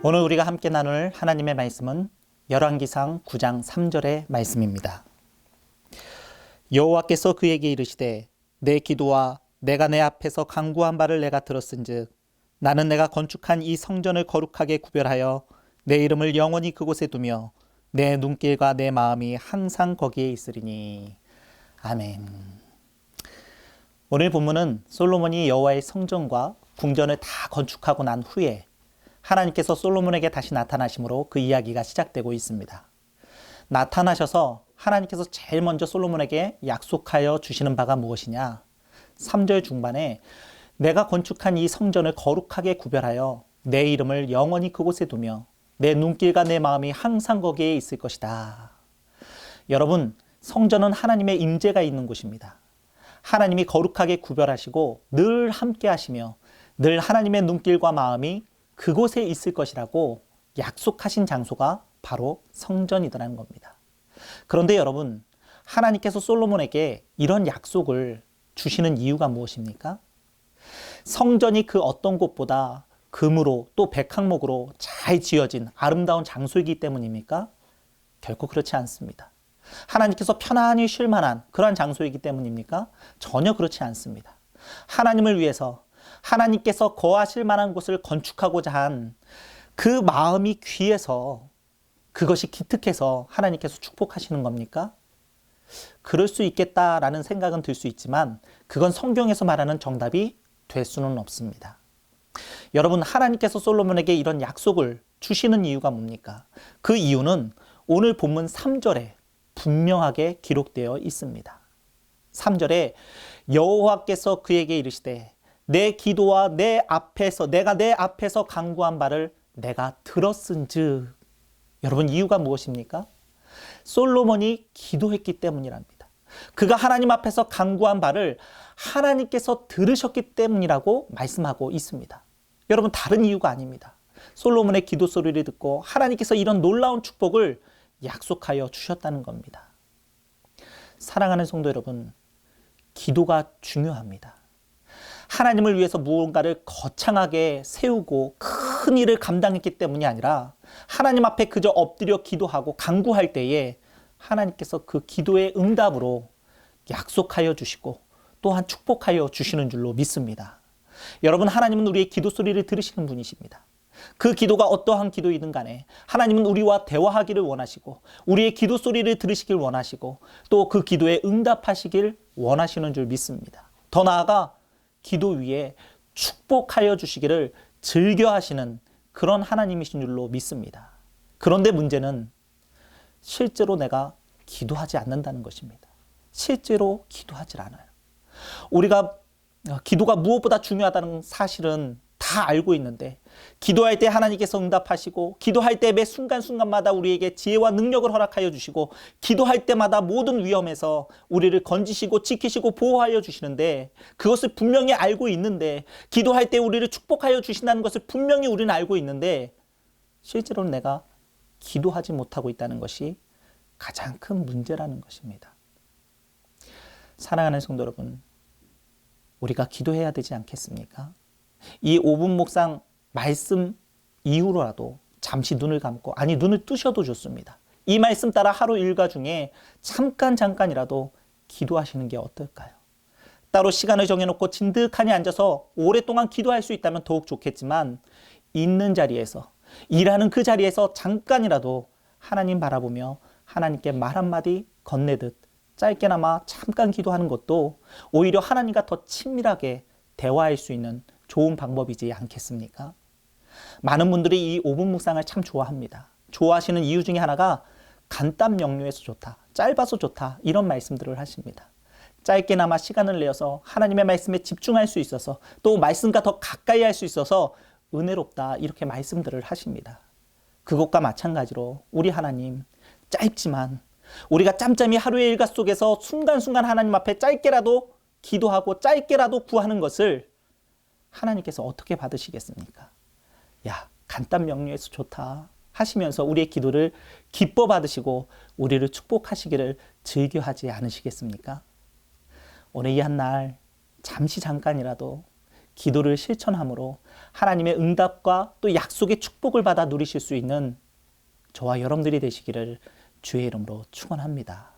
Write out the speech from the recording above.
오늘 우리가 함께 나눌 하나님의 말씀은 열왕기상 9장 3절의 말씀입니다. 여호와께서 그에게 이르시되 내 기도와 내가 내 앞에서 간구한 바를 내가 들었은즉 나는 내가 건축한 이 성전을 거룩하게 구별하여 내 이름을 영원히 그곳에 두며 내 눈길과 내 마음이 항상 거기에 있으리니. 아멘. 오늘 본문은 솔로몬이 여호와의 성전과 궁전을 다 건축하고 난 후에 하나님께서 솔로몬에게 다시 나타나심으로 그 이야기가 시작되고 있습니다. 나타나셔서 하나님께서 제일 먼저 솔로몬에게 약속하여 주시는 바가 무엇이냐? 3절 중반에 내가 건축한 이 성전을 거룩하게 구별하여 내 이름을 영원히 그곳에 두며 내 눈길과 내 마음이 항상 거기에 있을 것이다. 여러분, 성전은 하나님의 임재가 있는 곳입니다. 하나님이 거룩하게 구별하시고 늘 함께 하시며 늘 하나님의 눈길과 마음이 그곳에 있을 것이라고 약속하신 장소가 바로 성전이더라는 겁니다. 그런데 여러분, 하나님께서 솔로몬에게 이런 약속을 주시는 이유가 무엇입니까? 성전이 그 어떤 곳보다 금으로 또 백항목으로 잘 지어진 아름다운 장소이기 때문입니까? 결코 그렇지 않습니다. 하나님께서 편안히 쉴 만한 그러한 장소이기 때문입니까? 전혀 그렇지 않습니다. 하나님을 위해서 하나님께서 거하실 만한 곳을 건축하고자 한 그 마음이 귀해서 그것이 기특해서 하나님께서 축복하시는 겁니까? 그럴 수 있겠다라는 생각은 들 수 있지만 그건 성경에서 말하는 정답이 될 수는 없습니다. 여러분, 하나님께서 솔로몬에게 이런 약속을 주시는 이유가 뭡니까? 그 이유는 오늘 본문 3절에 분명하게 기록되어 있습니다. 3절에 여호와께서 그에게 이르시되 내 기도와 내가 내 앞에서 간구한 바를 내가 들었은즉. 여러분, 이유가 무엇입니까? 솔로몬이 기도했기 때문이랍니다. 그가 하나님 앞에서 간구한 바를 하나님께서 들으셨기 때문이라고 말씀하고 있습니다. 여러분, 다른 이유가 아닙니다. 솔로몬의 기도 소리를 듣고 하나님께서 이런 놀라운 축복을 약속하여 주셨다는 겁니다. 사랑하는 성도 여러분, 기도가 중요합니다. 하나님을 위해서 무언가를 거창하게 세우고 큰 일을 감당했기 때문이 아니라 하나님 앞에 그저 엎드려 기도하고 간구할 때에 하나님께서 그 기도의 응답으로 약속하여 주시고 또한 축복하여 주시는 줄로 믿습니다. 여러분, 하나님은 우리의 기도 소리를 들으시는 분이십니다. 그 기도가 어떠한 기도이든 간에 하나님은 우리와 대화하기를 원하시고 우리의 기도 소리를 들으시길 원하시고 또 그 기도에 응답하시길 원하시는 줄 믿습니다. 더 나아가 기도 위에 축복하여 주시기를 즐겨하시는 그런 하나님이신 줄로 믿습니다. 그런데 문제는 실제로 내가 기도하지 않는다는 것입니다. 실제로 기도하지 않아요. 우리가 기도가 무엇보다 중요하다는 사실은 다 알고 있는데 기도할 때 하나님께서 응답하시고 기도할 때 매 순간순간마다 우리에게 지혜와 능력을 허락하여 주시고 기도할 때마다 모든 위험에서 우리를 건지시고 지키시고 보호하여 주시는데 그것을 분명히 알고 있는데 기도할 때 우리를 축복하여 주신다는 것을 분명히 우리는 알고 있는데 실제로는 내가 기도하지 못하고 있다는 것이 가장 큰 문제라는 것입니다. 사랑하는 성도 여러분, 우리가 기도해야 되지 않겠습니까? 이 5분 묵상 말씀 이후로라도 잠시 눈을 감고, 아니 눈을 뜨셔도 좋습니다. 이 말씀 따라 하루 일과 중에 잠깐이라도 기도하시는 게 어떨까요? 따로 시간을 정해놓고 진득하니 앉아서 오랫동안 기도할 수 있다면 더욱 좋겠지만 있는 자리에서, 일하는 그 자리에서 잠깐이라도 하나님 바라보며 하나님께 말 한마디 건네듯 짧게나마 잠깐 기도하는 것도 오히려 하나님과 더 친밀하게 대화할 수 있는 좋은 방법이지 않겠습니까? 많은 분들이 이 5분 묵상을 참 좋아합니다. 좋아하시는 이유 중에 하나가 간단 명료해서 좋다, 짧아서 좋다, 이런 말씀들을 하십니다. 짧게나마 시간을 내어서 하나님의 말씀에 집중할 수 있어서 또 말씀과 더 가까이 할 수 있어서 은혜롭다, 이렇게 말씀들을 하십니다. 그것과 마찬가지로 우리 하나님, 짧지만 우리가 짬짬이 하루의 일과 속에서 순간순간 하나님 앞에 짧게라도 기도하고 짧게라도 구하는 것을 하나님께서 어떻게 받으시겠습니까? 야, 간단 명료해서 좋다. 하시면서 우리의 기도를 기뻐 받으시고 우리를 축복하시기를 즐겨하지 않으시겠습니까? 오늘 이 한 날 잠시 잠깐이라도 기도를 실천함으로 하나님의 응답과 또 약속의 축복을 받아 누리실 수 있는 저와 여러분들이 되시기를 주의 이름으로 축원합니다.